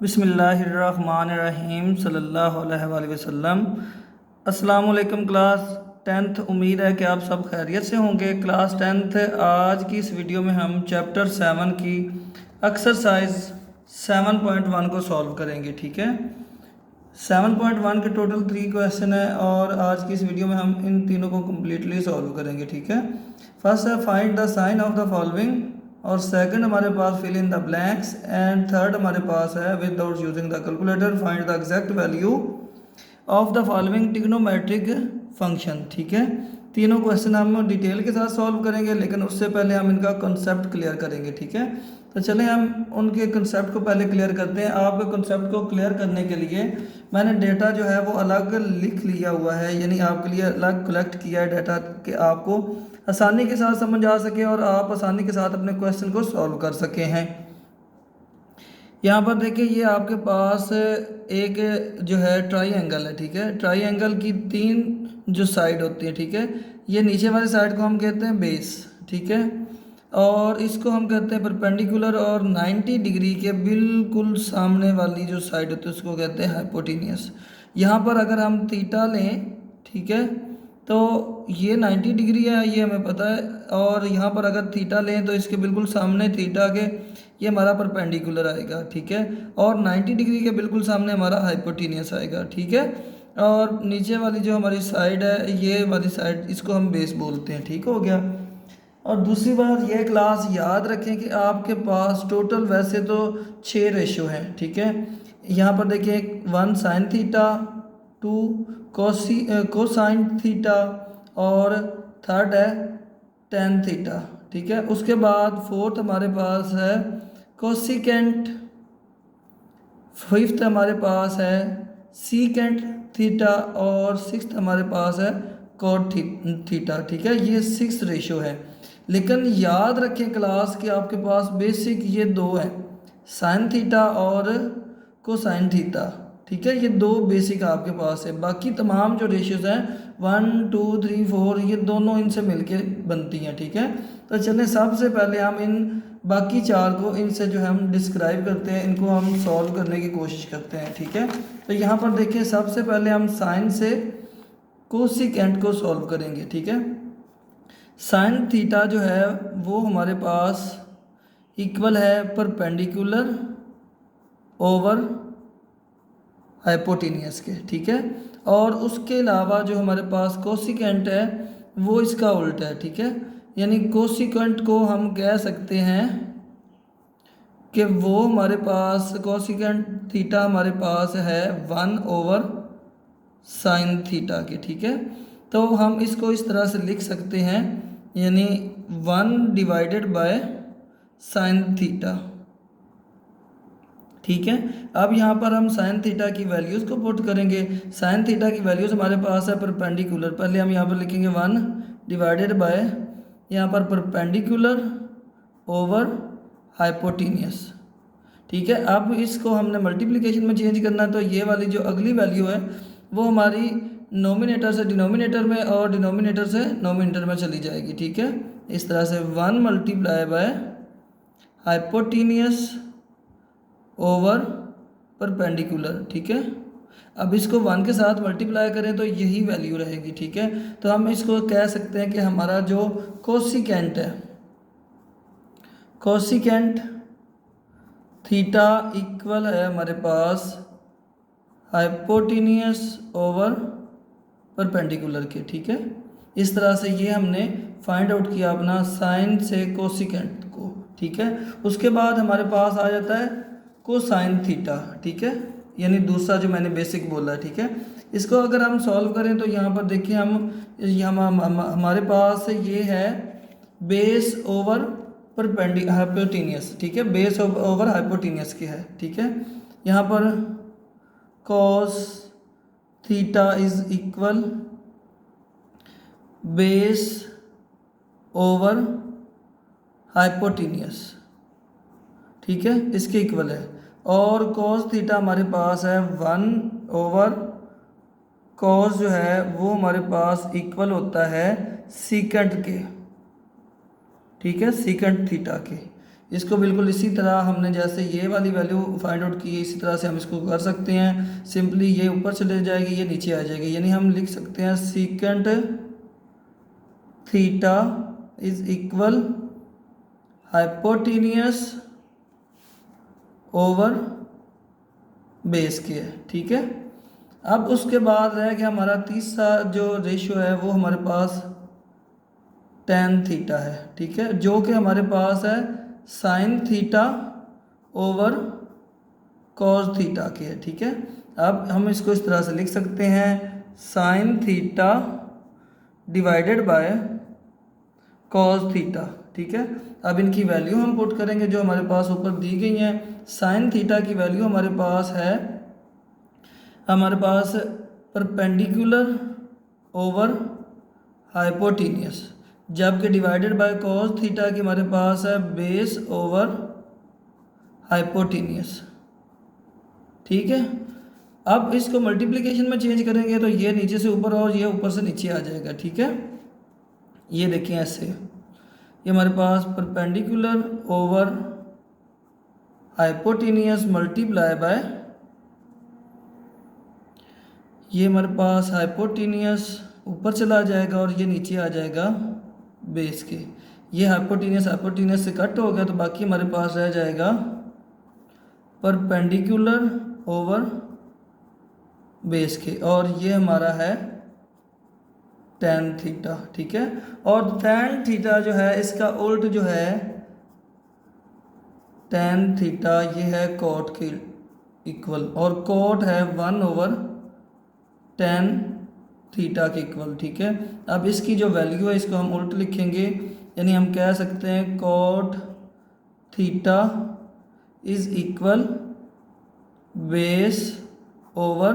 बिस्मिल्लाहिर्रहमानिर्रहीम सल्लल्लाहु अलैहि वसल्लम। अस्सलाम वालेकुम क्लास टेंथ। उम्मीद है कि आप सब खैरियत से होंगे। क्लास टेंथ, आज की इस वीडियो में हम चैप्टर 7 की एक्सरसाइज 7.1 को सॉल्व करेंगे। ठीक है, 7.1 के टोटल 3 क्वेश्चन है और आज की इस वीडियो में हम इन तीनों को कम्प्लीटली सॉल्व करेंगे। ठीक है, फर्स्ट है find the sign of the following, और सेकंड हमारे पास fill in the blanks, and third हमारे पास है without using the calculator find the exact value of the following trigonometric function. ठीक है, तीनों क्वेश्चन हम डिटेल के साथ सॉल्व करेंगे, लेकिन उससे पहले हम इनका कंसेप्ट क्लियर करेंगे। ठीक है, तो चलें हम उनके कंसेप्ट को पहले क्लियर करते हैं। आपके कंसेप्ट को क्लियर करने के लिए मैंने डेटा जो है वो अलग लिख लिया हुआ है, यानी आपके लिए अलग कलेक्ट किया है डेटा कि आपको आसानी के साथ समझ आ सके और आप आसानी के साथ अपने क्वेश्चन को सॉल्व कर सके हैं। यहाँ पर देखिए, ये आपके पास एक जो है ट्राइंगल है। ठीक है, ट्राइंगल की 3 जो साइड होती है, ठीक है, ये नीचे वाली साइड को हम कहते हैं बेस। ठीक है, और इसको हम कहते हैं परपेंडिकुलर, और 90 डिग्री के बिल्कुल सामने वाली जो साइड होती है उसको कहते हैं हाइपोटेन्यूस। यहाँ पर अगर हम थीटा लें, ठीक है, तो ये 90 डिग्री है, ये हमें पता है, और यहाँ पर अगर थीटा लें तो इसके बिल्कुल सामने थीटा के ये हमारा परपेंडिकुलर आएगा। ठीक है, और 90 डिग्री के बिल्कुल सामने हमारा हाइपोटेन्यूस आएगा। ठीक है, और नीचे वाली जो हमारी साइड है, ये वाली साइड, इसको हम बेस बोलते हैं। ठीक हो गया। और दूसरी बात, यह क्लास याद रखें कि आपके पास टोटल वैसे तो 6 रेशो हैं। ठीक है, यहाँ पर देखिए 1 साइन थीटा, 2 कोसाइन थीटा, और थर्ड है टेन थीटा। ठीक है, उसके बाद फोर्थ हमारे पास है कोसिकेंट, फिफ्थ हमारे पास है सीकेंट थीटा, और सिक्स्थ हमारे पास है कॉट थीटा। ठीक है, ये 6 रेशो है। लेकिन याद रखें क्लास कि आपके पास बेसिक ये 2 हैं, साइन थीटा और कोसाइन थीटा। ठीक है, ये 2 बेसिक आपके पास है। बाकी तमाम जो रेशियोज हैं 1 2 3 4, ये दोनों इनसे मिलके बनती हैं। ठीक है, तो चलें सबसे पहले हम इन बाकी 4 को इनसे जो है हम डिस्क्राइब करते हैं, इनको हम सॉल्व करने की कोशिश करते हैं। ठीक है, तो यहाँ पर देखिए सबसे पहले हम साइन से कोसिकेंट को सॉल्व करेंगे। ठीक है, साइन थीटा जो है वो हमारे पास इक्वल है परपेंडिकुलर ओवर हाइपोटेनियस के। ठीक है, और उसके अलावा जो हमारे पास कोसिकेंट है वो इसका उल्टा है। ठीक है, यानी कोसिकेंट को हम कह सकते हैं कि वो हमारे पास कोसिकेंट थीटा हमारे पास है 1 ओवर साइन थीटा के। ठीक है, तो हम इसको इस तरह से लिख सकते हैं, यानी 1 डिवाइडेड बाय साइन थीटा। ठीक है, अब यहाँ पर हम साइन थीटा की वैल्यूज़ को पुट करेंगे। साइन थीटा की वैल्यूज़ हमारे पास है परपेंडिकुलर, पहले हम यहाँ पर लिखेंगे 1 डिवाइडेड बाय यहाँ पर परपेंडिकुलर ओवर हाइपोटेनियस। ठीक है, अब इसको हमने मल्टीप्लिकेशन में चेंज करना है, तो ये वाली जो अगली वैल्यू है वो हमारी नोमिनेटर से डिनोमिनेटर में और डिनोमिनेटर से नोमिनेटर में चली जाएगी। ठीक है, इस तरह से 1 multiply by hypotenuse over perpendicular. ठीक है, अब इसको 1 के साथ मल्टीप्लाई करें तो यही वैल्यू रहेगी। ठीक है, तो हम इसको कह सकते हैं कि हमारा जो कोसिकेंट है, कोसिकेंट थीटा इक्वल है हमारे पास हाइपोटेनियस ओवर परपेंडिकुलर के। ठीक है, इस तरह से ये हमने फाइंड आउट किया अपना साइन से कोसिकेंट को। ठीक है, उसके बाद हमारे पास आ जाता है कोसाइन थीटा। ठीक है, यानी दूसरा जो मैंने बेसिक बोला है। ठीक है, इसको अगर हम सॉल्व करें तो यहाँ पर देखिए हमारे पास ये है बेस ओवर हाइपोटेनियस। ठीक है, बेस ओवर हाइपोटेनियस के है। ठीक है, यहाँ पर cos theta is equal base over hypotenuse. ठीक है, इसके इक्वल है, और कॉस थीटा हमारे पास है 1 ओवर कॉस जो है वो हमारे पास इक्वल होता है सीकेंट के। ठीक है, सीकेंट थीटा के। इसको बिल्कुल इसी तरह हमने जैसे ये वाली वैल्यू फाइंड आउट की है, इसी तरह से हम इसको कर सकते हैं। सिंपली ये ऊपर चले जाएगी, ये नीचे आ जाएगी, यानी हम लिख सकते हैं secant theta is equal hypotenuse over base के है। ठीक है, अब उसके बाद रह गया हमारा तीसरा जो रेशियो है वो हमारे पास टेन थीटा है। ठीक है, जो कि हमारे पास है sine theta over cos theta के है। ठीक है, अब हम इसको इस तरह से लिख सकते हैं sine theta divided by cos theta. ठीक है, अब इनकी वैल्यू हम पुट करेंगे जो हमारे पास ऊपर दी गई हैं। साइन थीटा की वैल्यू हमारे पास है, हमारे पास परपेंडिकुलर ओवर हाइपोटेनियस, जबकि डिवाइडेड बाय कॉस थीटा की हमारे पास है बेस ओवर हाइपोटेनियस। ठीक है, अब इसको मल्टीप्लिकेशन में चेंज करेंगे तो ये नीचे से ऊपर और ये ऊपर से नीचे आ जाएगा। ठीक है, ये देखिए ऐसे, ये हमारे पास perpendicular over hypotenuse multiply by, ये हमारे पास हाइपोटेनियस ऊपर चला जाएगा और ये नीचे आ जाएगा बेस के। ये हाइपोटेनियस से कट हो गया तो बाकी हमारे पास रह जाएगा परपेंडिकुलर ओवर बेस के, और ये हमारा है टेन थीटा। ठीक है, और टेन थीटा जो है इसका उल्ट जो है टेन थीटा ये है कोट के इक्वल, और कोट है वन ओवर टेन थीटा के इक्वल। ठीक है, अब इसकी जो वैल्यू है इसको हम उल्ट लिखेंगे, यानी हम कह सकते हैं cot theta is equal base over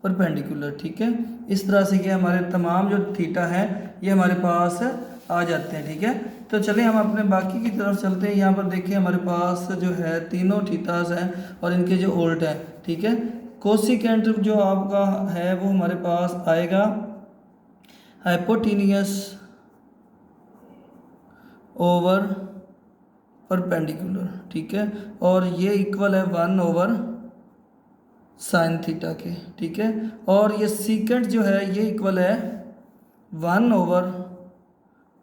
perpendicular. ठीक है, इस तरह से ये हमारे तमाम जो थीटा है ये हमारे पास आ जाते हैं। ठीक है, तो चलिए हम अपने बाकी की तरफ चलते हैं। यहाँ पर देखिए हमारे पास जो है तीनों थीटास हैं और इनके जो उल्ट हैं। ठीक है, कोसिकेंट जो आपका है वो हमारे पास आएगा हाइपोटेनियस ओवर परपेंडिकुलर। ठीक है, और ये इक्वल है वन ओवर साइन थीटा के। ठीक है, और ये सीकेंट जो है ये इक्वल है वन ओवर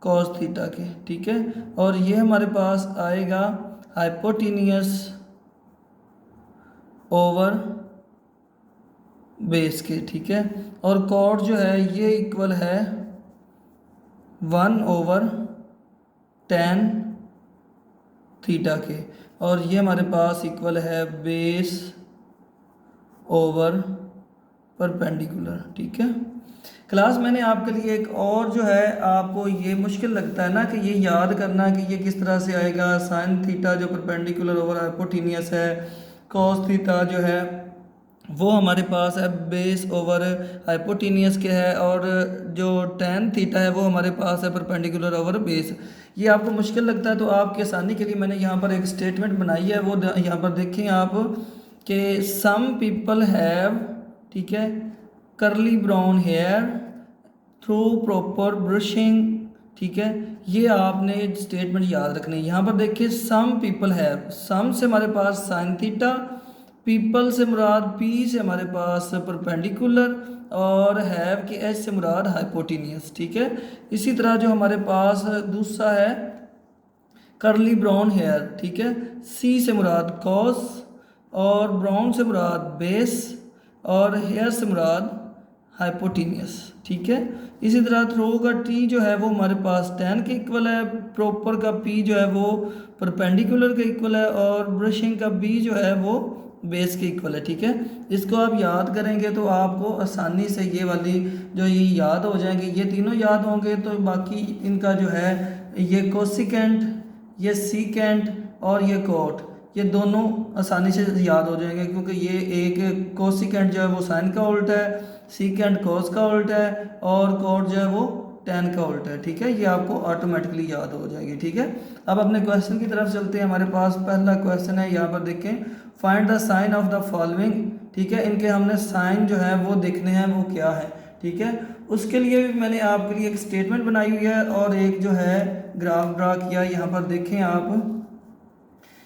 कॉस थीटा के। ठीक है, और ये हमारे पास आएगा हाइपोटेनियस ओवर बेस के। ठीक है, और कॉट जो है ये इक्वल है वन ओवर टेन थीटा के, और ये हमारे पास इक्वल है बेस ओवर परपेंडिकुलर। ठीक है, क्लास मैंने आपके लिए एक और जो है, आपको ये मुश्किल लगता है ना कि ये याद करना कि ये किस तरह से आएगा। साइन थीटा जो परपेंडिकुलर ओवर हाइपोटेनियस है, कॉस थीटा जो है वो हमारे पास है बेस ओवर हाइपोटेनियस के है, और जो टेन थीटा है वो हमारे पास है परपेंडिकुलर ओवर बेस। ये आपको मुश्किल लगता है तो आपकी आसानी के लिए मैंने यहाँ पर एक स्टेटमेंट बनाई है, वो यहाँ पर देखें आप कि सम पीपल हैव, ठीक है, curly brown hair through proper brushing. ठीक है, ये आपने स्टेटमेंट याद रखनी है। यहाँ पर देखिए सम पीपल हैव, सम से हमारे पास साइन थीटा, पीपल से मुराद पी से हमारे पास परपेंडिकुलर, और हैव के एच से मुराद हाइपोटेनियस। ठीक है, इसी तरह जो हमारे पास दूसरा है करली ब्राउन हेयर, ठीक है, सी से मुराद कॉस, और ब्राउन से मुराद बेस, और हेयर से मुराद हाइपोटेनियस। ठीक है, इसी तरह थ्रो का टी जो है वो हमारे पास टेन के इक्वल है, प्रॉपर का पी जो है वो परपेंडिकुलर के इक्वल है, और ब्रशिंग का बी जो है वो बेस के इक्वल है। ठीक है, इसको आप याद करेंगे तो आपको आसानी से ये वाली जो ये याद हो जाएंगे, ये तीनों याद होंगे तो बाकी इनका जो है ये कोसिकेंट, ये सीकेंट और ये कोट, ये दोनों आसानी से याद हो जाएंगे, क्योंकि ये एक कोसिकेंट जो है वो साइन का उल्टा है, सीकेंट कोस का उल्टा है, और कोट जो है वो टेन का उल्टा है। ठीक है, ये आपको ऑटोमेटिकली याद हो जाएगी। ठीक है, अब अपने क्वेश्चन की तरफ चलते हैं। हमारे पास पहला क्वेश्चन है, यहाँ पर देखें, find the sign of the following. ठीक है, इनके हमने साइन जो है वो देखने हैं वो क्या है। ठीक है, उसके लिए भी मैंने आपके लिए एक स्टेटमेंट बनाई हुई है और एक जो है ग्राफ ड्रा किया। यहाँ पर देखें आप,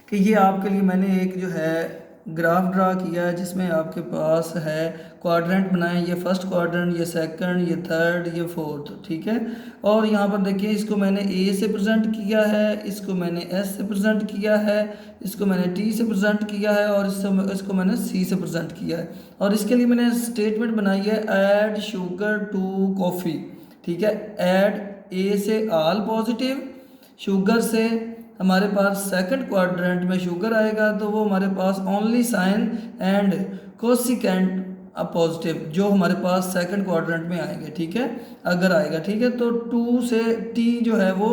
कि ये आपके लिए मैंने एक जो है ग्राफ ड्रा किया है जिसमें आपके पास है क्वाड्रेंट बनाए, ये फर्स्ट क्वाड्रेंट, ये सेकंड, ये थर्ड, ये फोर्थ, ठीक है। और यहाँ पर देखिए इसको मैंने ए से प्रेजेंट किया है, इसको मैंने एस से प्रेजेंट किया है, इसको मैंने टी से प्रेजेंट किया है और इसको मैंने सी से प्रेजेंट किया है। और इसके लिए मैंने स्टेटमेंट बनाई है ऐड शुगर टू कॉफ़ी, ठीक है। ऐड ए से ऑल पॉजिटिव, शुगर से हमारे पास सेकंड क्वाड्रेंट में शुगर आएगा तो वो हमारे पास only sine and cosecant positive जो हमारे पास सेकंड क्वाड्रेंट में आएंगे, ठीक है, अगर आएगा, ठीक है। तो 2 से टी जो है वो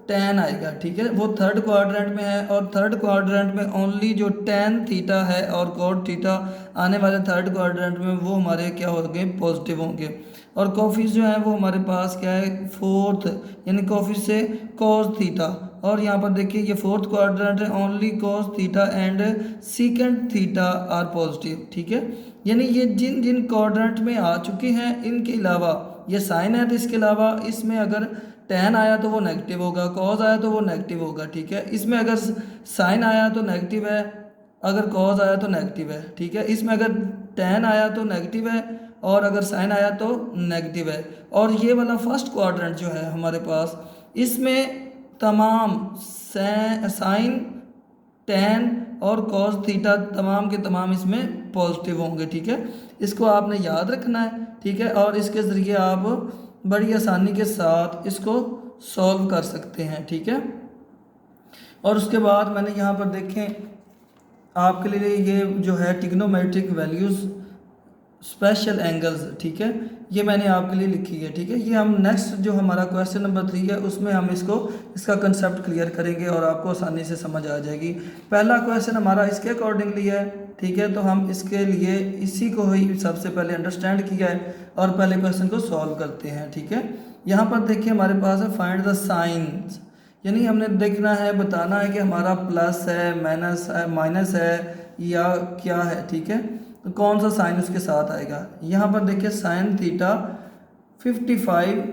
tan आएगा, ठीक है, वो थर्ड क्वाड्रेंट में है और थर्ड क्वाड्रेंट में ओनली जो tan थीटा है और cot थीटा आने वाले थर्ड क्वाड्रेंट में वो हमारे क्या होंगे, पॉजिटिव होंगे। और कॉफीज जो है वो हमारे पास क्या है, फोर्थ, यानी कॉफी से cos थीटा। और यहाँ पर देखिए ये फोर्थ क्वाड्रेंट है, only cos theta and secant theta are positive, ठीक है। यानी ये जिन जिन क्वाड्रेंट में आ चुके हैं इनके अलावा ये साइन है तो इसके अलावा इसमें अगर tan आया तो वो नेगेटिव होगा, cos आया तो वो नेगेटिव होगा, ठीक है। इसमें अगर साइन आया तो नेगेटिव है, अगर cos आया तो नेगेटिव है, ठीक है। इसमें अगर tan आया तो नेगेटिव है और अगर साइन आया तो नेगेटिव है। और ये वाला फर्स्ट क्वाड्रेंट जो है हमारे पास, इसमें तमाम साइन, tan और cos थीटा तमाम के तमाम इसमें पॉजिटिव होंगे, ठीक है। इसको आपने याद रखना है, ठीक है। और इसके ज़रिए आप बड़ी आसानी के साथ इसको सॉल्व कर सकते हैं, ठीक है। और उसके बाद मैंने यहाँ पर देखें आपके लिए ये जो है ट्रिग्नोमेट्रिक वैल्यूज़ स्पेशल एंगल्स, ठीक है, ये मैंने आपके लिए लिखी है, ठीक है। ये हम नेक्स्ट जो हमारा क्वेश्चन नंबर 3 है उसमें हम इसका कंसेप्ट क्लियर करेंगे और आपको आसानी से समझ आ जाएगी। पहला क्वेश्चन हमारा इसके अकॉर्डिंगली है, ठीक है, तो हम इसके लिए इसी को ही सबसे पहले अंडरस्टैंड किया है और पहले क्वेश्चन को सॉल्व करते हैं, ठीक है। यहाँ पर देखिए हमारे पास है फाइंड द साइंस, यानी हमने देखना है, बताना है कि हमारा प्लस है, माइनस है या क्या है, ठीक है। तो कौन सा साइन उसके साथ आएगा। यहाँ पर देखिए साइन थीटा 55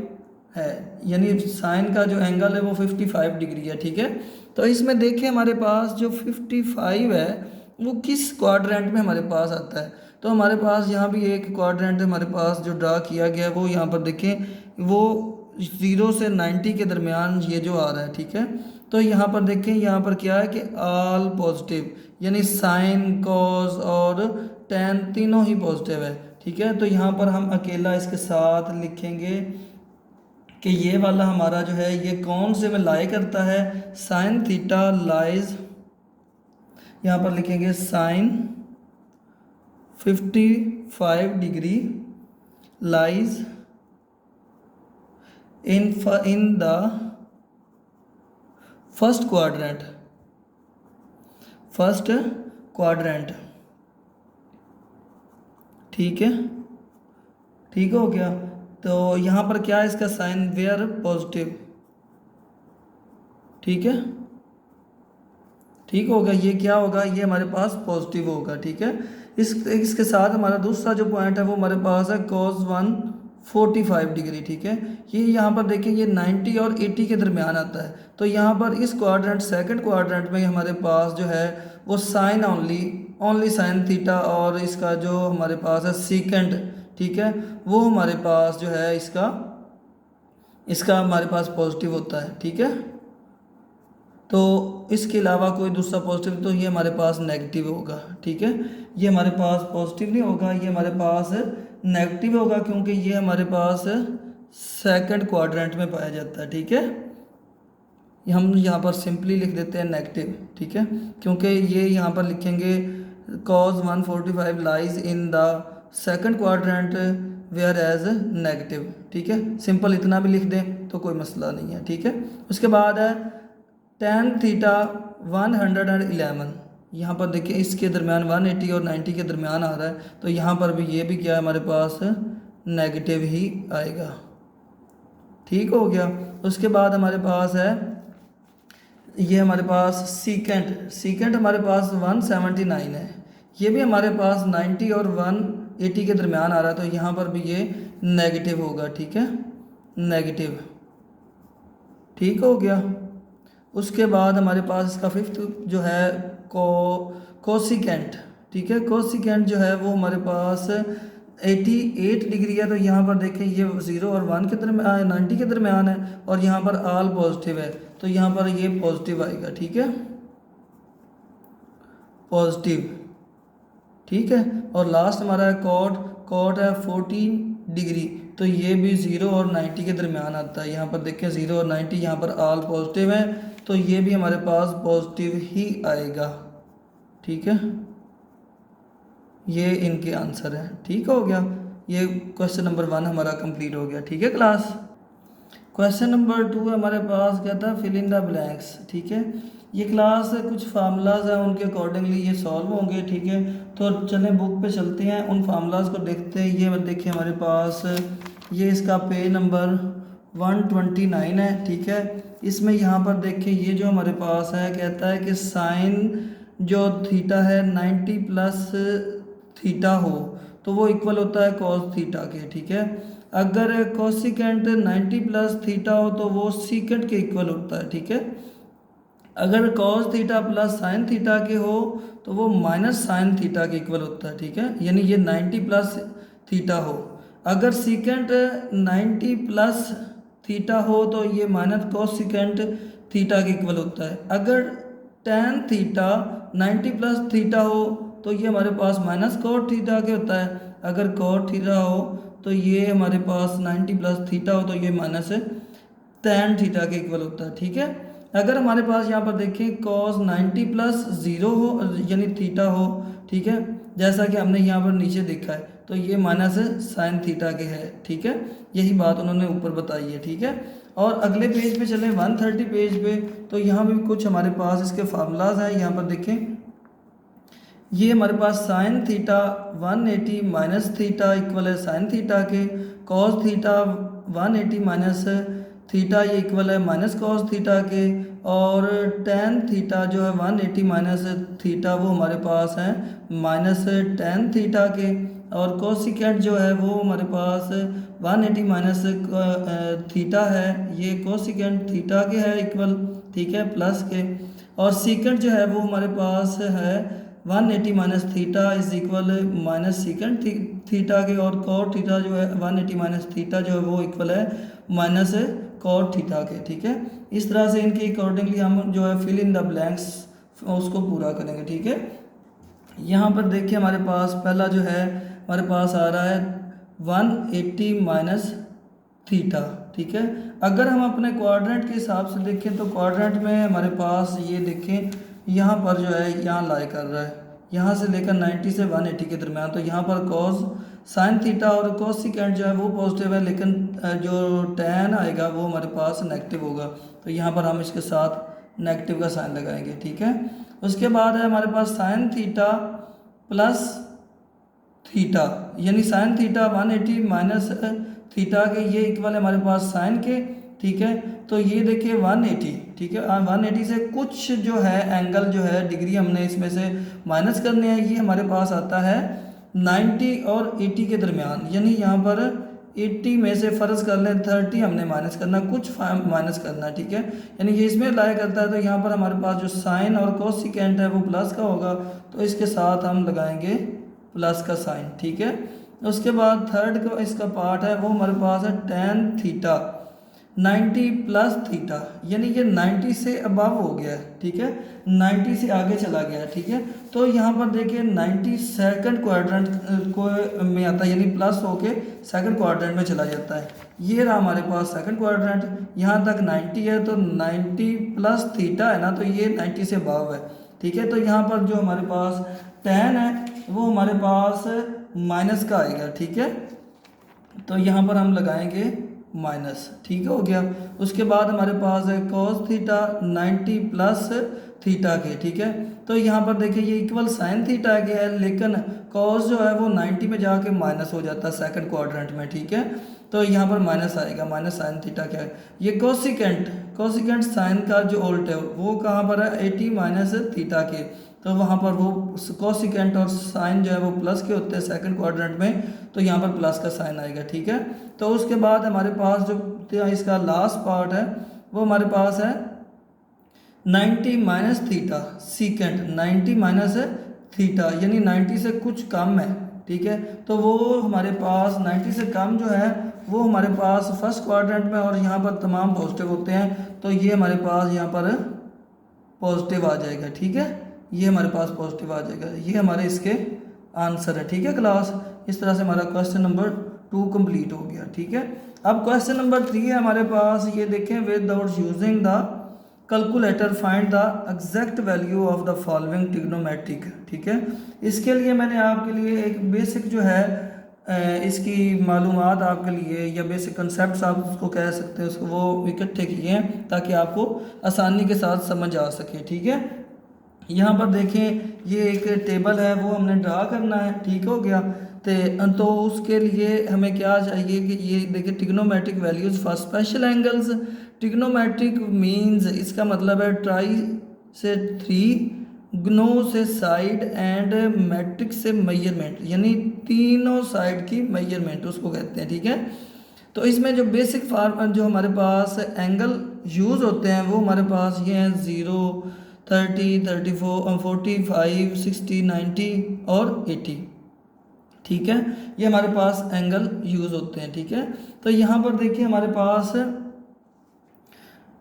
है, यानी साइन का जो एंगल है वो 55 डिग्री है, ठीक है। तो इसमें देखिए हमारे पास जो 55 है वो किस क्वाड्रेंट में हमारे पास आता है। तो हमारे पास यहाँ भी एक क्वाड्रेंट हमारे पास जो ड्रा किया गया है वो यहाँ पर देखें वो 0 से 90 के दरमियान ये जो आ रहा है, ठीक है। तो यहाँ पर देखें, यहाँ पर क्या है कि ऑल पॉजिटिव, यानी साइन, कॉस और tan तीनों ही पॉजिटिव है, ठीक है। तो यहाँ पर हम अकेला इसके साथ लिखेंगे कि ये वाला हमारा जो है ये कौन से में लाई करता है, साइन थीटा लाइज, यहाँ पर लिखेंगे sine 55 degree lies in the first quadrant, ठीक है, ठीक हो गया। तो यहाँ पर क्या है इसका साइन, वेयर पॉजिटिव, ठीक है, ठीक हो गया। ये क्या होगा, ये हमारे पास पॉजिटिव होगा, ठीक है। इसके साथ हमारा दूसरा जो पॉइंट है वो हमारे पास है cos 145 डिग्री, ठीक है। ये यहाँ पर देखिए ये 90 और 80 के दरमियान आता है। तो यहाँ पर इस क्वाड्रेंट सेकंड क्वाड्रेंट में हमारे पास जो है वो साइन ओनली साइन थीटा और इसका जो हमारे पास है सीकेंट, ठीक है, वो हमारे पास जो है इसका हमारे पास पॉजिटिव होता है, ठीक है। तो इसके अलावा कोई दूसरा पॉजिटिव तो ये हमारे पास नेगेटिव होगा, ठीक है। ये हमारे पास पॉजिटिव नहीं होगा, ये हमारे पास नेगेटिव होगा क्योंकि ये हमारे पास सेकंड क्वाड्रेंट में पाया जाता है, ठीक है। हम यहाँ पर सिंपली लिख देते हैं नेगेटिव, ठीक है, क्योंकि ये यहाँ पर लिखेंगे cos 145 lies in the second quadrant where as negative, ठीक है। सिंपल इतना भी लिख दें तो कोई मसला नहीं है, ठीक है। उसके बाद है tan थीटा 111, यहाँ पर देखिए इसके दरमियान 180 और 90 के दरमियान आ रहा है, तो यहाँ पर भी ये भी क्या है हमारे पास नेगेटिव ही आएगा, ठीक हो गया। उसके बाद हमारे पास है ये हमारे पास सीकेंट हमारे पास 179 है, ये भी हमारे पास 90 और 180 के दरमियान आ रहा है, तो यहाँ पर भी ये नेगेटिव होगा, ठीक है, नेगेटिव, ठीक हो गया। उसके बाद हमारे पास इसका फिफ्थ जो है कोसिकेंट, ठीक है। कोसिकेंट जो है वो हमारे पास 88 डिग्री है, तो यहाँ पर देखें ये 0 और 1 के दरमियान 90 के दरमियान है, और यहाँ पर ऑल पॉजिटिव है, तो यहाँ पर ये पॉजिटिव आएगा, ठीक है, पॉजिटिव, ठीक है। और लास्ट हमारा है कॉट, कॉट है 14 डिग्री, तो ये भी 0 और 90 के दरमियान आता है। यहाँ पर देखें 0 और 90, यहाँ पर ऑल पॉजिटिव है, तो ये भी हमारे पास पॉजिटिव ही आएगा, ठीक है। ये इनके आंसर हैं, ठीक हो गया। ये क्वेश्चन नंबर 1 हमारा कंप्लीट हो गया, ठीक है क्लास। क्वेश्चन नंबर 2 हमारे पास कहता है फिल इन द ब्लैंक्स, ठीक है। ये क्लास कुछ फार्मूलाज हैं, उनके अकॉर्डिंगली ये सॉल्व होंगे, ठीक है। तो चलें बुक पे चलते हैं, उन फार्मूलाज को देखते हैं। ये देखिए हमारे पास ये इसका पेज नंबर 129 है, ठीक है। इसमें यहाँ पर देखिए ये जो हमारे पास है कहता है कि साइन जो थीटा है 90 प्लस थीटा हो तो वो इक्वल होता है कॉस थीटा के, ठीक है। अगर कोसिकेंट 90 प्लस थीटा हो तो वो सीकेंट के इक्वल होता है, ठीक है। अगर cos theta plus sign theta के हो तो वो माइनस साइन थीटा के इक्वल होता है, ठीक है। यानी ये 90 प्लस थीटा हो। अगर सीकेंट 90 प्लस थीटा हो तो ये माइनस कॉस सीकेंट थीटा के इक्वल होता है। अगर टेन थीटा 90 प्लस थीटा हो तो ये हमारे पास माइनस कोट थीटा के होता है। अगर कोट थीटा हो तो ये हमारे पास 90 प्लस थीटा हो तो ये माइनस टेन थीटा के इक्वल होता है, ठीक है। अगर हमारे पास यहाँ पर देखें कॉस 90 प्लस 0 हो यानी थीटा हो, ठीक है, जैसा कि हमने यहाँ पर नीचे देखा है, तो ये माइनस साइन थीटा के है, ठीक है। यही बात उन्होंने ऊपर बताई है, ठीक है। और अगले पेज पे चलें 130 पेज पे, तो यहाँ भी कुछ हमारे पास इसके फार्मूलाज हैं। यहाँ पर देखें ये हमारे पास sine theta 180 minus theta equal है साइन थीटा के, कॉस थीटा 180 माइनस थीटा ये इक्वल है माइनस कॉस थीटा के, और टेन थीटा जो है 180 माइनस थीटा वो हमारे पास है माइनस टेन थीटा के, और कोसिकेंट जो है वो हमारे पास 180 माइनस थीटा है, ये कोसिकेंट थीटा के है इक्वल, ठीक है, प्लस के। और सीकेंट जो है वो हमारे पास है 180 minus theta is equal minus secant theta के, और कॉट थीटा जो है 180 माइनस थीटा जो है वो इक्वल है माइनस कॉट थीटा के, ठीक है। इस तरह से इनके अकॉर्डिंगली हम जो है फिल इन द ब्लैंक्स उसको पूरा करेंगे, ठीक है। यहाँ पर देखिए हमारे पास पहला जो है हमारे पास आ रहा है 180 माइनस थीटा, ठीक है। अगर हम अपने क्वाड्रेंट के हिसाब से देखें तो क्वाड्रेंट में हमारे पास ये देखें यहाँ पर जो है यहाँ लाई कर रहा है, यहाँ से लेकर 90 से 180 के दरमियान, तो यहाँ पर कॉस साइन थीटा और कोसिकेंट जो है वो पॉजिटिव है, लेकिन जो टेन आएगा वो हमारे पास नेगेटिव होगा, तो यहाँ पर हम इसके साथ नेगेटिव का साइन लगाएंगे, ठीक है। उसके बाद है हमारे पास साइन थीटा प्लस थीटा यानी साइन थीटा 180 माइनस थीटा के ये इक्वल है हमारे पास साइन के, ठीक है। तो ये देखिए 180, ठीक है, 180 से कुछ जो है एंगल जो है डिग्री हमने इसमें से माइनस करने हैं, ये हमारे पास आता है 90 और 80 के दरमियान, यानी यहाँ पर 80 में से फ़र्ज़ कर लें 30 हमने माइनस करना, कुछ माइनस करना, ठीक है। यानी ये इसमें लाया करता है, तो यहाँ पर हमारे पास जो साइन और कोसिकेंट है वो प्लस का होगा, तो इसके साथ हम लगाएंगे प्लस का साइन, ठीक है। उसके बाद थर्ड का इसका पार्ट है वो हमारे पास है टेन थीटा 90 प्लस थीटा, यानी ये 90 से अबव हो गया है, ठीक है, 90 से आगे चला गया है, ठीक है। तो यहाँ पर देखिए 90 सेकंड क्वाड्रेंट को में आता है, यानी प्लस होके सेकंड क्वाड्रेंट में चला जाता है। ये रहा हमारे पास सेकंड क्वाड्रेंट, यहाँ तक 90 है, तो 90 प्लस थीटा है ना, तो ये 90 से अबव है, ठीक है। तो यहाँ पर जो हमारे पास टेन है वो हमारे पास माइनस का आएगा, ठीक है, तो यहाँ पर हम लगाएंगे माइनस, ठीक हो गया। उसके बाद हमारे पास है कॉस थीटा 90 प्लस थीटा के, ठीक है। तो यहाँ पर देखिए ये इक्वल साइन थीटा के है, लेकिन कॉस जो है वो 90 में जाके माइनस हो जाता है सेकंड क्वाड्रेंट में, ठीक है। तो यहाँ पर माइनस आएगा, माइनस साइन थीटा क्या है। ये कोसिकेंट साइन का जो उल्ट है वो कहाँ पर है 80 माइनस थीटा के, तो वहाँ पर वो कोसिकेंट और साइन जो है वो प्लस के होते हैं सेकंड क्वाड्रेंट में, तो यहाँ पर प्लस का साइन आएगा, ठीक है। तो उसके बाद हमारे पास जो इसका लास्ट पार्ट है वो हमारे पास है 90 minus theta secant, 90 minus theta यानी 90 से कुछ कम है, ठीक है। तो वो हमारे पास 90 से कम जो है वो हमारे पास फर्स्ट क्वाड्रेंट में, और यहाँ पर तमाम पॉजिटिव होते हैं, तो ये हमारे पास यहाँ पर पॉजिटिव आ जाएगा, ठीक है। ये हमारे पास पॉजिटिव आ जाएगा, ये हमारे इसके आंसर है, ठीक है क्लास। इस तरह से हमारा क्वेश्चन नंबर 2 कंप्लीट हो गया, ठीक है। अब क्वेश्चन नंबर 3 है हमारे पास, ये देखें, without using the calculator find the exact value of the following trigonometric, ठीक है। इसके लिए मैंने आपके लिए एक बेसिक जो है इसकी मालूमात आपके लिए, या बेसिक कंसेप्ट आप उसको कह सकते हैं, उसको वो इकट्ठे किए हैं ताकि आपको आसानी के साथ समझ आ सके, ठीक है। यहाँ पर देखें, ये एक टेबल है, वो हमने ड्रा करना है, ठीक हो गया। तो उसके लिए हमें क्या चाहिए कि ये देखिए, trigonometric values for special angles. Trigonometric means, इसका मतलब है ट्राई से 3, ग्नो से साइड एंड मैट्रिक से मेजरमेंट, यानी तीनों साइड की मेजरमेंट उसको कहते हैं, ठीक है। तो इसमें जो बेसिक फार्म जो हमारे पास एंगल यूज़ होते हैं वो हमारे पास ये हैं 0, 30, 34, 45, 60, 90 और 80, ठीक है। ये हमारे पास एंगल यूज़ होते हैं, ठीक है। तो यहाँ पर देखिए हमारे पास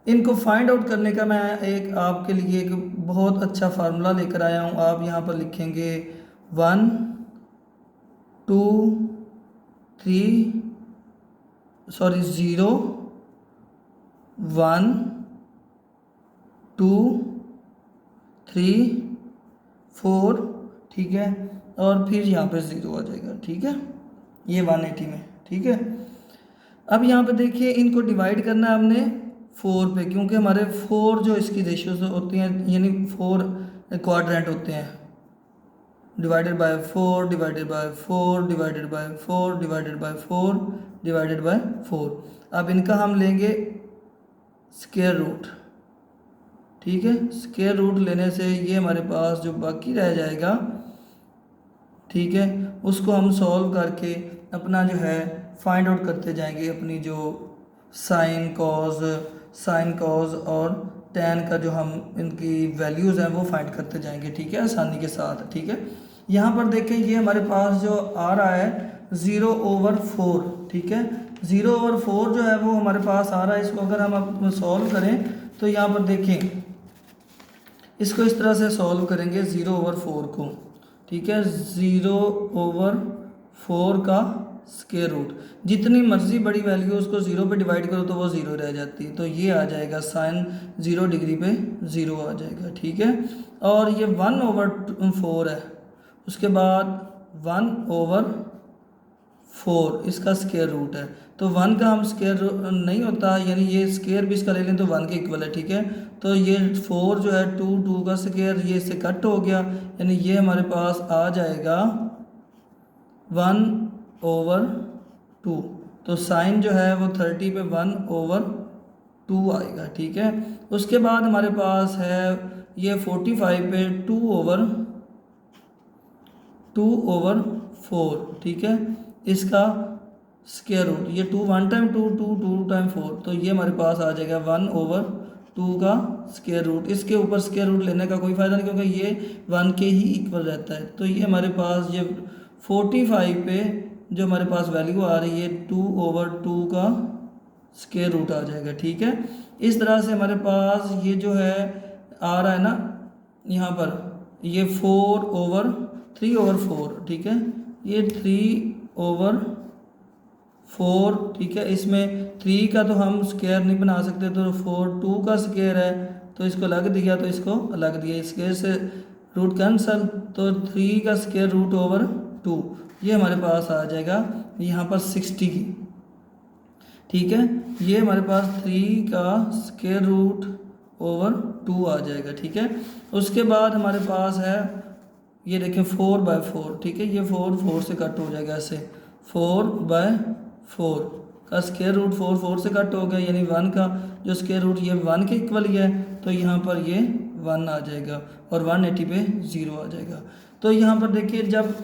इनको फाइंड आउट करने का मैं एक आपके लिए एक बहुत अच्छा फार्मूला लेकर आया हूँ। आप यहाँ पर लिखेंगे 1, 2, 3, सॉरी 0, 1, 2, 3, 4, ठीक है, और फिर यहाँ पे 0 आ जाएगा, ठीक है, ये 180 में, ठीक है। अब यहाँ पे देखिए, इनको डिवाइड करना है हमने 4 पे, क्योंकि हमारे 4 जो इसकी रेशियोज होती हैं, यानी 4 क्वाड्रेंट होते हैं, divided by 4 divided by 4 divided by 4 divided by 4 divided by 4। अब इनका हम लेंगे स्क्वायर रूट, ठीक है। स्क्वायर रूट लेने से ये हमारे पास जो बाकी रह जाएगा, ठीक है, उसको हम सॉल्व करके अपना जो है फाइंड आउट करते जाएंगे, अपनी जो साइन कॉज और टैन का जो हम इनकी वैल्यूज़ हैं वो फाइंड करते जाएंगे, ठीक है, आसानी के साथ, ठीक है। यहाँ पर देखें, ये हमारे पास जो आ रहा है 0/4, ठीक है। 0/4 जो है वो हमारे पास आ रहा है। इसको अगर हम अब सॉल्व करें तो यहाँ पर देखें, इसको इस तरह से सॉल्व करेंगे 0/4 को, ठीक है। 0/4 का स्क्वायर रूट, जितनी मर्जी बड़ी वैल्यू उसको 0 पे डिवाइड करो तो वो 0 रह जाती है, तो ये आ जाएगा साइन 0 डिग्री पे 0 आ जाएगा, ठीक है। और ये 1/4 है, उसके बाद 1/4 इसका स्क्वायर रूट है, तो 1 का हम स्क्वायर नहीं होता, यानी ये स्क्वायर भी इसका ले लें तो 1 के इक्वल है, ठीक है। तो ये 4 जो है 2 का स्क्वायर, ये इससे कट हो गया, यानी ये हमारे पास आ जाएगा 1/2। तो साइन जो है वो 30 पे 1/2 आएगा, ठीक है। उसके बाद हमारे पास है ये 45 पे 2/4, ठीक है, इसका स्क्वायर रूट, ये 2 1 टाइम 2 टाइम 4, तो ये हमारे पास आ जाएगा 1/2 का स्क्वायर रूट। इसके ऊपर स्क्वायर रूट लेने का कोई फ़ायदा नहीं, क्योंकि ये 1 के ही इक्वल रहता है। तो ये हमारे पास ये 45 पे जो हमारे पास वैल्यू आ रही है 2/2 का स्क्वायर रूट आ जाएगा, ठीक है। इस तरह से हमारे पास ये जो है आ रहा है ना, यहाँ पर ये 3/4, ठीक है, ये 3/4, ठीक है। इसमें 3 का तो हम स्क्वायर नहीं बना सकते, तो 2 का स्क्वायर है, तो इसको अलग दिया तो इसको अलग दिया, स्क्वायर से रूट कैंसल, तो 3 का स्क्वायर √2, ये हमारे पास आ जाएगा यहाँ पर 60 की, ठीक है। ये हमारे पास 3 का स्क्वायर √2 आ जाएगा, ठीक है। उसके बाद हमारे पास है, ये देखें 4/4, ठीक है, ये 4 से कट हो जाएगा, ऐसे 4/4 का स्क्वायर रूट 4 से कट हो गया, यानी 1 का जो स्क्वायर रूट ये 1 के इक्वल ही है, तो यहाँ पर ये 1 आ जाएगा और 180 पे 0 आ जाएगा। तो यहाँ पर देखिए, जब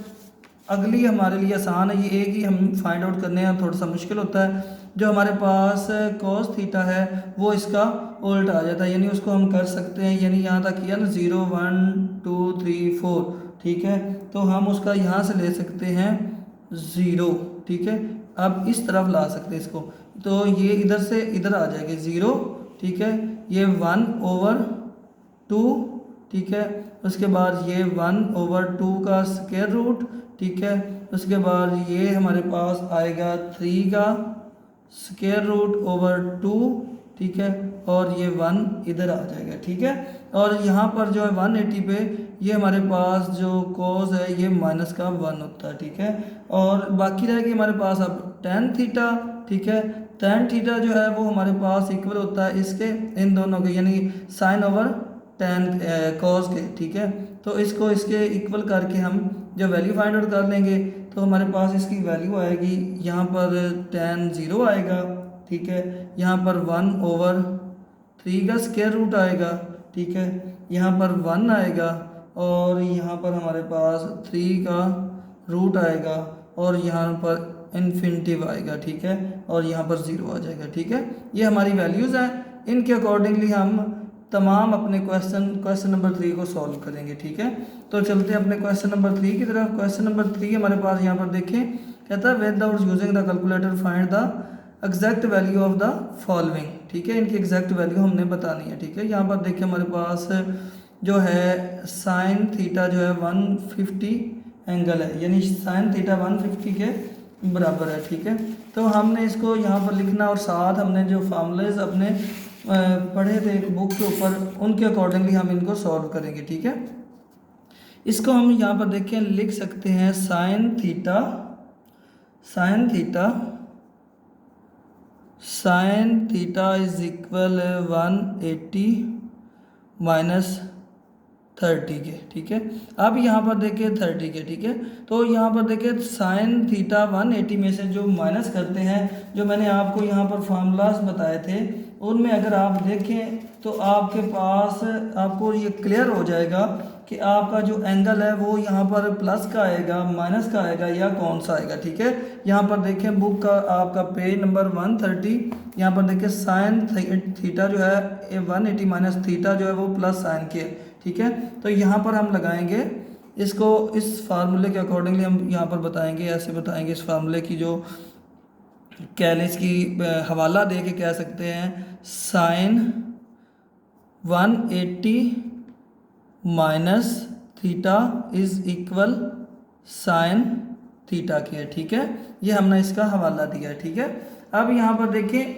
अगली हमारे लिए आसान है, ये एक ही हम फाइंड आउट करने हैं, थोड़ा सा मुश्किल होता है। जो हमारे पास cos थीटा है वो इसका उल्ट आ जाता है, यानी उसको हम कर सकते हैं, यानी यहाँ तक किया ना 0 1 2 3 4, ठीक है, तो हम उसका यहाँ से ले सकते हैं 0, ठीक है। अब इस तरफ ला सकते हैं इसको, तो ये इधर से इधर आ जाएगा 0, ठीक है, ये 1/2, ठीक है, उसके बाद ये 1/2 का स्क्वायर रूट, ठीक है, उसके बाद ये हमारे पास आएगा 3 का स्क्वायर रूट ओवर 2, ठीक है, और ये 1 इधर आ जाएगा, ठीक है। और यहाँ पर जो है 180 पे ये हमारे पास जो कोस है ये माइनस का 1 होता है, ठीक है। और बाकी रहेगी हमारे पास अब tan थीटा, ठीक है। tan थीटा जो है वो हमारे पास इक्वल होता है इसके, इन दोनों के, यानी साइन ओवर tan कॉस के, ठीक है। तो इसको इसके इक्वल करके हम जब वैल्यू फाइंड आउट कर लेंगे तो हमारे पास इसकी वैल्यू आएगी, यहाँ पर tan 0 आएगा, ठीक है, यहाँ पर 1/3 का स्क्वायर रूट आएगा, ठीक है, यहाँ पर 1 आएगा, और यहाँ पर हमारे पास 3 का रूट आएगा, और यहाँ पर इन्फिनिटिव आएगा, ठीक है, और यहाँ पर 0 आ जाएगा, ठीक है। ये हमारी वैल्यूज़ हैं, इनके अकॉर्डिंगली हम तमाम अपने क्वेश्चन नंबर 3 को सॉल्व करेंगे, ठीक है। तो चलते हैं अपने क्वेश्चन नंबर 3 की तरफ। क्वेश्चन नंबर 3 हमारे पास यहाँ पर देखें, कहता है without using the calculator find the exact value of the following, ठीक है, इनकी एग्जैक्ट वैल्यू हमने बतानी है, ठीक है। यहाँ पर देखिए हमारे पास जो है साइन थीटा जो है 150 एंगल है, यानी साइन थीटा 150 के बराबर है, ठीक है। तो हमने इसको यहाँ पर लिखना, और साथ हमने जो फार्मूलेज अपने पढ़े थे एक बुक के ऊपर, उनके अकॉर्डिंगली हम इनको सॉल्व करेंगे, ठीक है। इसको हम यहाँ पर देखें लिख सकते हैं sine theta is equal 180 minus 30 के, ठीक है। अब यहाँ पर देखिए 30 के, ठीक है, तो यहाँ पर देखिए साइन थीटा 180 में से जो माइनस करते हैं, जो मैंने आपको यहाँ पर फार्मूलाज बताए थे, उनमें अगर आप देखें तो आपके पास आपको ये क्लियर हो जाएगा कि आपका जो एंगल है वो यहाँ पर प्लस का आएगा, माइनस का आएगा, या कौन सा आएगा, ठीक है। यहाँ पर देखें बुक का आपका पेज नंबर 130, यहाँ पर देखिए साइन थीटा जो है 180 माइनस थीटा जो है वो प्लस साइन के, ठीक है। तो यहाँ पर हम लगाएंगे इसको, इस फार्मूले के अकॉर्डिंगली हम यहाँ पर बताएंगे, ऐसे बताएंगे इस फार्मूले की जो कैलिस की हवाला दे के कह सकते हैं, sine 180 minus theta is equal sine theta के, ठीक है। ये हमने इसका हवाला दिया है, ठीक है। अब यहाँ पर देखें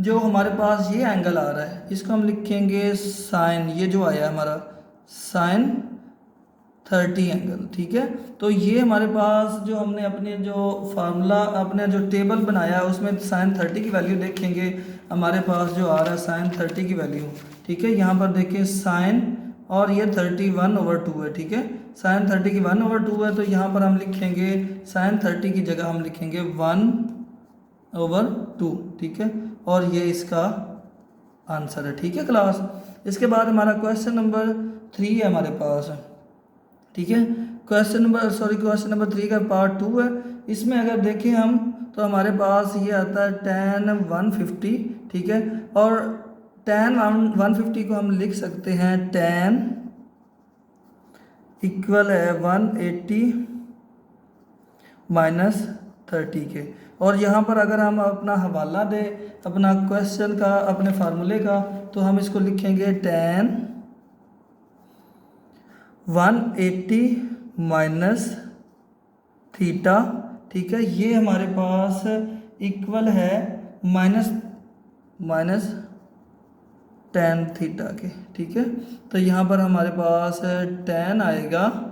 जो हमारे पास ये एंगल आ रहा है, इसको हम लिखेंगे साइन, ये जो आया हमारा साइन 30 एंगल, ठीक है। तो ये हमारे पास जो हमने अपने जो फार्मूला अपने जो टेबल बनाया है उसमें साइन 30 की वैल्यू देखेंगे, हमारे पास जो आ रहा है साइन 30 की वैल्यू, ठीक है। यहाँ पर देखिए साइन, और ये 31/2 है, ठीक है, साइन 30 की 1/2 है, तो यहाँ पर हम लिखेंगे साइन 30 की जगह हम लिखेंगे 1/2, ठीक है, और ये इसका आंसर है, ठीक है क्लास। इसके बाद हमारा क्वेश्चन नंबर 3 है हमारे पास, ठीक है। क्वेश्चन नंबर 3 का पार्ट 2 है। इसमें अगर देखें हम तो हमारे पास ये आता है tan 150, ठीक है, और tan 150 को हम लिख सकते हैं tan इक्वल है 180 माइनस 30 के, और यहाँ पर अगर हम अपना हवाला दें अपना क्वेश्चन का, अपने फार्मूले का, तो हम इसको लिखेंगे tan 180 माइनस थीटा, ठीक है, ये हमारे पास इक्वल है माइनस tan थीटा के, ठीक है। तो यहाँ पर हमारे पास tan आएगा,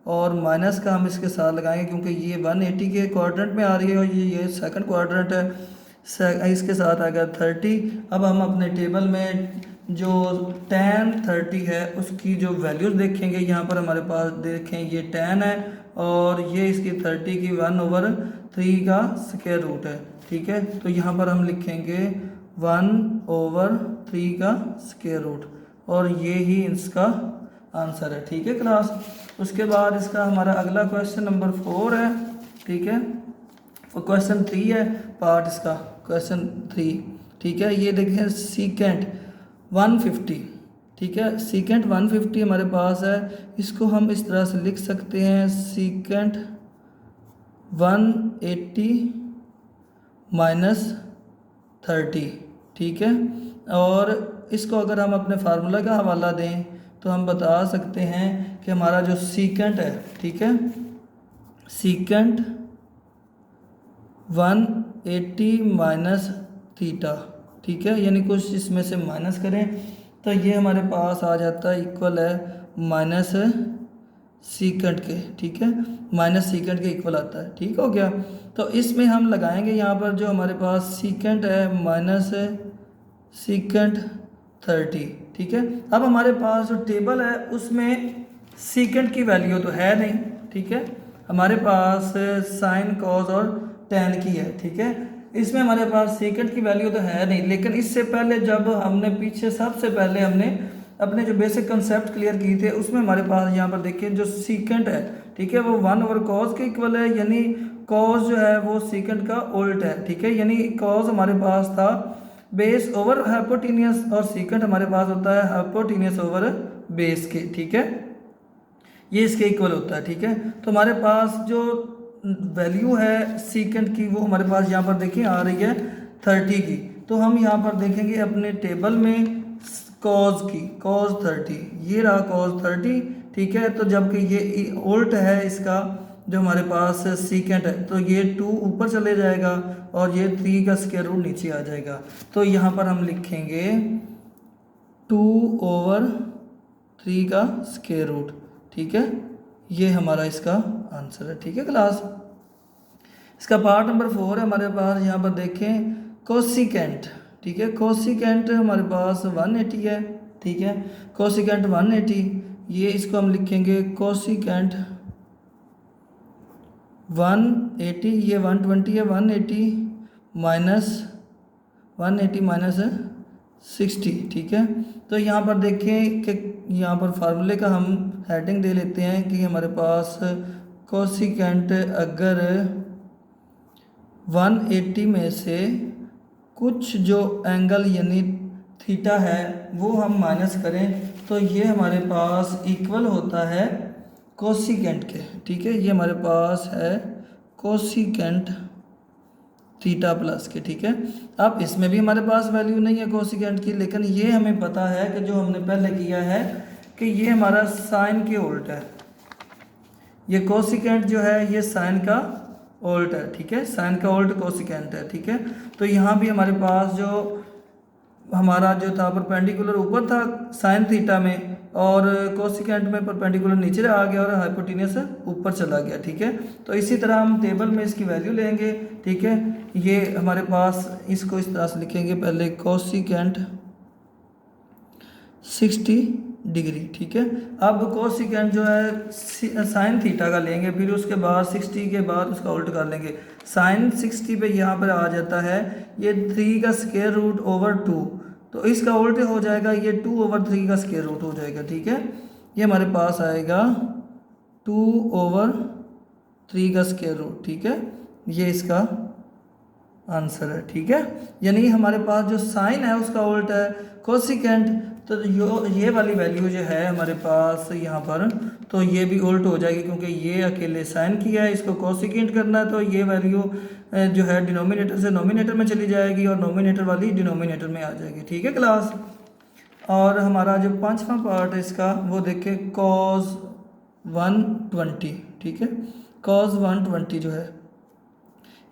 और माइनस का हम इसके साथ लगाएंगे क्योंकि ये 180 के क्वाड्रेंट में आ रही है, और ये सेकंड क्वाड्रेंट है, इसके साथ आएगा 30। अब हम अपने टेबल में जो tan 30 है उसकी जो वैल्यूज़ देखेंगे, यहाँ पर हमारे पास देखें ये tan है, और ये इसकी 30 की 1/3 का स्क्वायर रूट है, ठीक है। तो यहाँ पर हम लिखेंगे 1/3 का स्क्वायर रूट, और ये ही इसका आंसर है। ठीक है क्लास। उसके बाद इसका हमारा अगला क्वेश्चन नंबर 4 है। ठीक है, क्वेश्चन 3 है पार्ट इसका, क्वेश्चन 3। ठीक है, ये देखें सीकेंट 150। ठीक है, सीकेंट 150 हमारे पास है। इसको हम इस तरह से लिख सकते हैं, सीकेंट 180 माइनस 30। ठीक है, और इसको अगर हम अपने फार्मूला का हवाला दें तो हम बता सकते हैं कि हमारा जो सीकेंट है, ठीक है, सीकेंट 180 माइनस थीटा। ठीक है, यानी कुछ इसमें से माइनस करें तो ये हमारे पास आ जाता है इक्वल है माइनस सीकेंट के। ठीक है, माइनस सीकेंट के इक्वल आता है। ठीक हो गया। तो इसमें हम लगाएंगे यहाँ पर जो हमारे पास सीकेंट है माइनस सीकेंट 30। ठीक है, अब हमारे पास जो टेबल है उसमें सीकेंट की वैल्यू तो है नहीं। ठीक है, हमारे पास साइन कॉस और टेन की है। ठीक है, इसमें हमारे पास सीकेंट की वैल्यू तो है नहीं, लेकिन इससे पहले जब हमने पीछे सबसे पहले हमने अपने जो बेसिक कंसेप्ट क्लियर किए थे उसमें हमारे पास यहाँ पर देखिए जो सीकेंट है, ठीक है, वो 1/cos के इक्वल है, यानी कॉस जो है वो सीकेंट का उल्ट है। ठीक है, यानी कॉस हमारे पास था बेस ओवर हाइपोटेनियस और सीकेंट हमारे पास होता है हाइपोटेनियस ओवर बेस के। ठीक है, ये इसके इक्वल होता है। ठीक है, तो हमारे पास जो वैल्यू है सीकेंट की वो हमारे पास यहाँ पर देखिए आ रही है 30 की। तो हम यहाँ पर देखेंगे अपने टेबल में कॉस की, कॉस 30, ये रहा कॉस 30। ठीक है, तो जबकि ये उल्ट है इसका जो हमारे पास सीकेंट है, तो ये 2 ऊपर चले जाएगा और ये 3 का स्क्वायर रूट नीचे आ जाएगा। तो यहाँ पर हम लिखेंगे 2/3 का स्क्वायर रूट। ठीक है, ये हमारा इसका आंसर है। ठीक है क्लास। इसका पार्ट नंबर 4 है हमारे पास, यहाँ पर देखें कोसिकेंट। ठीक है, कोसिकेंट हमारे पास 180 है। ठीक है, कोसिकेंट 180, ये इसको हम लिखेंगे कोसिकेंट 180, ये 120 है, 180 माइनस 60। ठीक है, तो यहाँ पर देखें कि यहाँ पर फार्मूले का हम हेडिंग दे लेते हैं कि हमारे पास कोसिकेंट अगर 180 में से कुछ जो एंगल यानी थीटा है वो हम माइनस करें तो ये हमारे पास इक्वल होता है कोसिकेंट के। ठीक है, ये हमारे पास है कोसिकेंट थीटा प्लस के। ठीक है, अब इसमें भी हमारे पास वैल्यू नहीं है कोसिकेंट की, लेकिन ये हमें पता है कि जो हमने पहले किया है कि ये हमारा साइन के उल्ट है, ये कोसिकेंट जो है ये साइन का उल्ट है। ठीक है, साइन का उल्ट कोसिकेंट है। ठीक है, तो यहाँ भी हमारे पास जो हमारा जो था परपेंडिकुलर ऊपर था साइन थीटा में और कोसिकेंट में परपेंडिकुलर नीचे आ गया और हाइपोटेनियस ऊपर चला गया। ठीक है, तो इसी तरह हम टेबल में इसकी वैल्यू लेंगे। ठीक है, ये हमारे पास इसको इस तरह से लिखेंगे, पहले कोसिकेंट 60 डिग्री। ठीक है, अब कोसिकेंट जो है साइन थीटा का लेंगे, फिर उसके बाद 60 के बाद उसका उल्ट कर लेंगे। साइन 60 पे यहाँ पर आ जाता है ये 3 का स्क्वायर रूट ओवर 2, तो इसका उल्ट हो जाएगा ये 2/3 का स्क्वायर रूट हो जाएगा। ठीक है, ये हमारे पास आएगा 2/3 का स्क्वायर रूट। ठीक है, ये इसका आंसर है। ठीक है, यानी हमारे पास जो साइन है उसका उल्ट है कोसिकेंट, तो ये वाली वैल्यू जो है हमारे पास यहाँ पर, तो ये भी उल्ट हो जाएगी क्योंकि ये अकेले साइन किया है, इसको कोसिकेंट करना है, तो ये वैल्यू जो है डिनोमिनेटर से नोमिनेटर में चली जाएगी और नोमिनेटर वाली डिनोमिनेटर में आ जाएगी। ठीक है क्लास। और हमारा जो 5वां पार्ट है इसका वो देखें कॉस 120। ठीक है, कॉस 120 जो है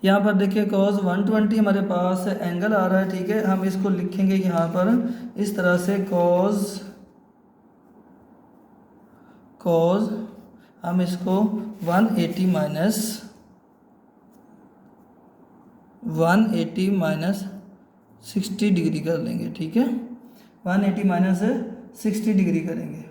यहाँ पर देखिए कॉस 120 हमारे पास एंगल आ रहा है। ठीक है, हम इसको लिखेंगे यहाँ पर इस तरह से कॉस हम इसको 180 माइनस 60 डिग्री कर लेंगे। ठीक है, 180 माइनस 60 डिग्री करेंगे।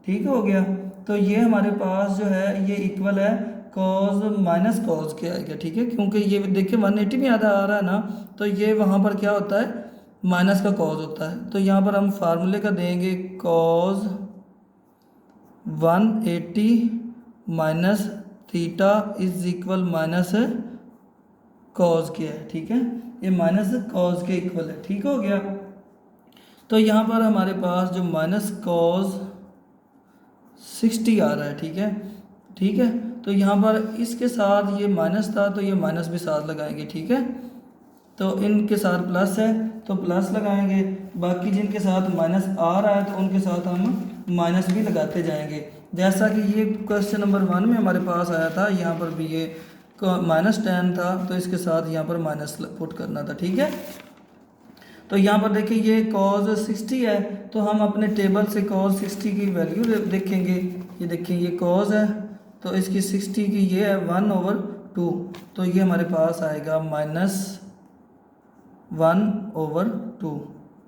ठीक हो गया, तो ये हमारे पास जो है ये इक्वल है कॉस माइनस कॉस के आएगा। ठीक है, क्योंकि ये देखिए 180 में आधा आ रहा है ना, तो ये वहाँ पर क्या होता है माइनस का कॉस होता है, तो यहाँ पर हम फार्मूले का देंगे cos 180 minus theta is equal minus cos के है, ठीक है, ये माइनस कॉज के इक्वल है, ठीक हो गया। तो यहाँ पर हमारे पास जो माइनस कॉज 60 आ रहा है, ठीक है, ठीक है। तो यहाँ पर इसके साथ ये माइनस था तो ये माइनस भी साथ लगाएंगे, ठीक है। तो इनके साथ प्लस है तो प्लस लगाएंगे, बाकी जिनके साथ माइनस आ रहा है तो उनके साथ हम माइनस भी लगाते जाएंगे। जैसा कि ये क्वेश्चन नंबर 1 में हमारे पास आया था, यहाँ पर भी ये -10 था तो इसके साथ यहाँ पर माइनस पुट करना था, ठीक है। तो यहाँ पर देखिए ये cos 60 है तो हम अपने टेबल से cos 60 की वैल्यू देखेंगे। ये देखिए ये cos है तो इसकी 60 की ये है 1/2, तो ये हमारे पास आएगा -1/2,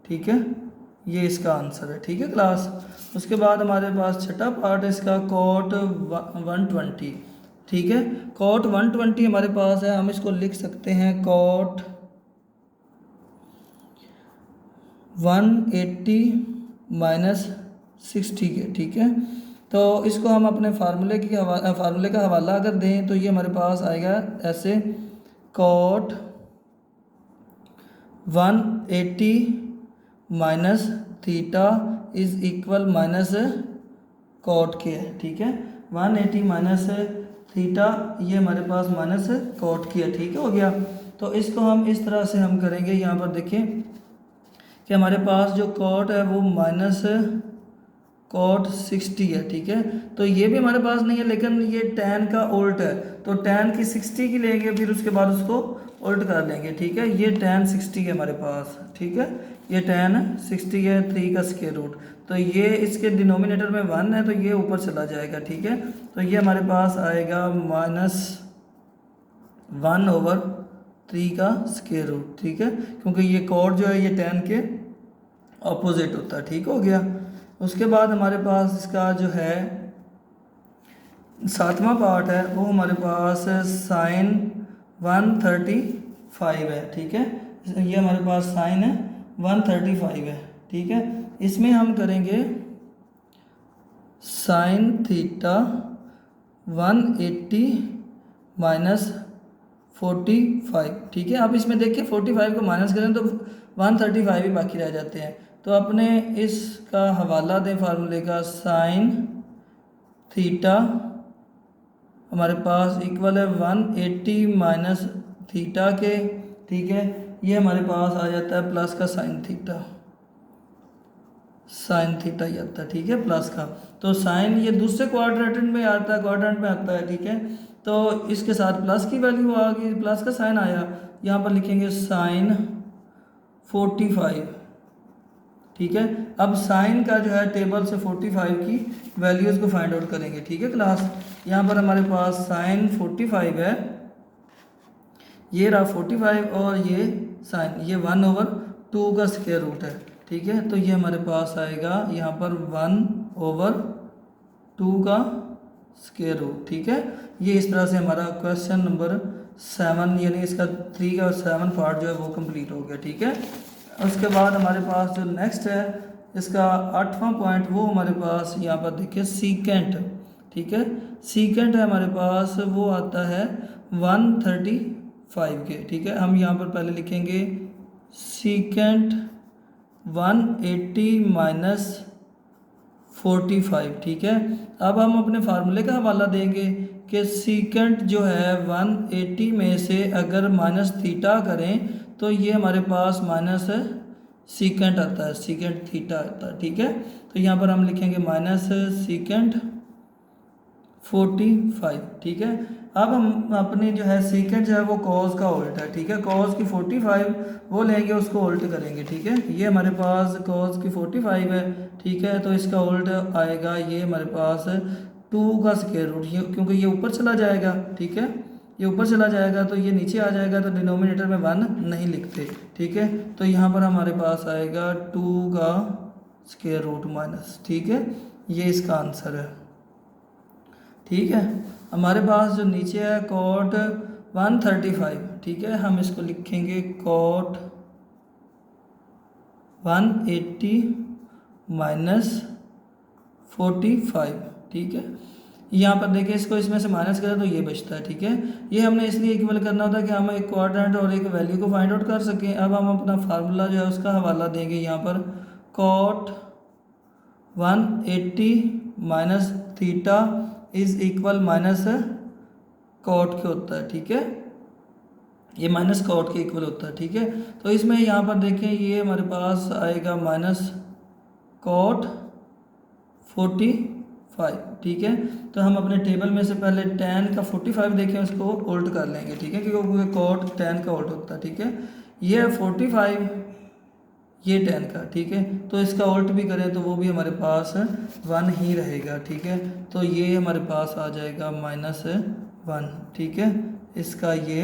ठीक है, ये इसका आंसर है, ठीक है क्लास। उसके बाद हमारे पास छठा पार्ट है इसका cot 120, ठीक है। cot 120 हमारे पास है, हम इसको लिख सकते हैं cot 180 माइनस 60 के, ठीक है। तो इसको हम अपने फार्मूले का हवाला अगर दें तो ये हमारे पास आएगा ऐसे cot 180 minus theta is equal minus cot के है, ठीक है। 180 माइनस थीटा ये हमारे पास माइनस कॉट की है, ठीक है, हो गया। तो इसको हम इस तरह से हम करेंगे, यहाँ पर देखिए कि हमारे पास जो कॉट है वो माइनस कॉट 60 है, ठीक है। तो ये भी हमारे पास नहीं है लेकिन ये tan का उल्ट है, तो tan की 60 की लेंगे फिर उसके बाद उसको उल्ट कर लेंगे, ठीक है। ये tan 60 है हमारे पास, ठीक है, ये tan 60 है 3 का स्क्वायर रूट, तो ये इसके डिनोमिनेटर में 1 है तो ये ऊपर चला जाएगा, ठीक है। तो ये हमारे पास आएगा -1/3 का स्क्वायर रूट, ठीक है, क्योंकि ये कॉट जो है ये tan के ऑपोजिट होता है, ठीक हो गया। उसके बाद हमारे पास इसका जो है 7वां पार्ट है वो हमारे पास sin 135 है, ठीक है, ये हमारे पास sin 135 है, ठीक है। इसमें हम करेंगे sin थीटा 180 माइनस 45, ठीक है। आप इसमें देखिए 45 को माइनस करें तो 135 ही बाकी रह जाते हैं, तो अपने इसका हवाला दें फार्मूले का sin थीटा हमारे पास इक्वल है 180 माइनस थीटा के, ठीक है, ये हमारे पास आ जाता है प्लस का sin थीटा ही आता है, ठीक है, प्लस का। तो साइन ये दूसरे क्वाड्रेंट में आता है, ठीक है। तो इसके साथ प्लस की वैल्यू आ गई, प्लस का साइन आया, यहाँ पर लिखेंगे sin 45, ठीक है। अब साइन का जो है टेबल से 45 की वैल्यूज़ को फाइंड आउट करेंगे, ठीक है क्लास। यहाँ पर हमारे पास sin 45 है, ये रहा 45 और ये साइन ये 1/2 का स्क्वायर रूट है, ठीक है। तो ये हमारे पास आएगा यहाँ पर 1/2 का स्क्वायर रूट, ठीक है। ये इस तरह से हमारा क्वेश्चन नंबर 7 यानी इसका 3 का 7 पार्ट जो है वो कंप्लीट हो गया, ठीक है। उसके बाद हमारे पास जो नेक्स्ट है इसका 8वां पॉइंट वो हमारे पास यहाँ पर देखिए सीकेंट, ठीक है, सीकेंट है हमारे पास, वो आता है 135 के, ठीक है। हम यहाँ पर पहले लिखेंगे सीकेंट 180 माइनस 45, ठीक है। अब हम अपने फार्मूले का हवाला देंगे कि सीकेंट जो है 180 में से अगर माइनस थीटा करें तो ये हमारे पास माइनस सीकेंट आता है, सीकेंट थीटा आता है, ठीक है। तो यहाँ पर हम लिखेंगे माइनस सीकेंट 45, ठीक है। अब हम अपनी जो है सीकेंट जो है वो कॉस का उल्ट है, ठीक है, कॉस की 45 वो लेंगे उसको उल्ट करेंगे, ठीक है। ये हमारे पास कॉस की 45 है, ठीक है, तो इसका उल्ट आएगा ये हमारे पास 2 का स्क्वायर रूट, ये क्योंकि ये ऊपर चला जाएगा, ठीक है, ये ऊपर चला जाएगा तो ये नीचे आ जाएगा, तो डिनोमिनेटर में 1 नहीं लिखते, ठीक है। तो यहाँ पर हमारे पास आएगा 2 का स्क्वायर रूट माइनस, ठीक है, ये इसका आंसर है, ठीक है। हमारे पास जो नीचे है cot 135, ठीक है, हम इसको लिखेंगे cot 180 माइनस 45, ठीक है। यहाँ पर देखिए इसको इसमें से माइनस करें तो ये बचता है, ठीक है। ये हमने इसलिए इक्वल करना होता है कि हम एक क्वाड्रेंट और एक वैल्यू को फाइंड आउट कर सकें। अब हम अपना फार्मूला जो है उसका हवाला देंगे यहाँ पर, cot 180 minus theta is equal minus cot के होता है, ठीक है। ये माइनस कॉट के इक्वल होता है, ठीक है। तो इसमें यहाँ पर देखें ये हमारे पास आएगा माइनस कॉट 45, ठीक है। तो हम अपने टेबल में से पहले tan का 45 देखें, उसको उल्ट कर लेंगे, ठीक है, क्योंकि कॉट tan का उल्ट होता है, ठीक है। ये 45, ये tan का, ठीक है। तो इसका उल्ट भी करें तो वो भी हमारे पास 1 ही रहेगा, ठीक है। तो ये हमारे पास आ जाएगा -1, ठीक है। इसका ये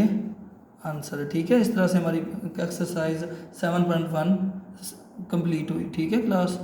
आंसर है, ठीक है। इस तरह से हमारी एक्सरसाइज 7.1 कंप्लीट हुई, ठीक है क्लास।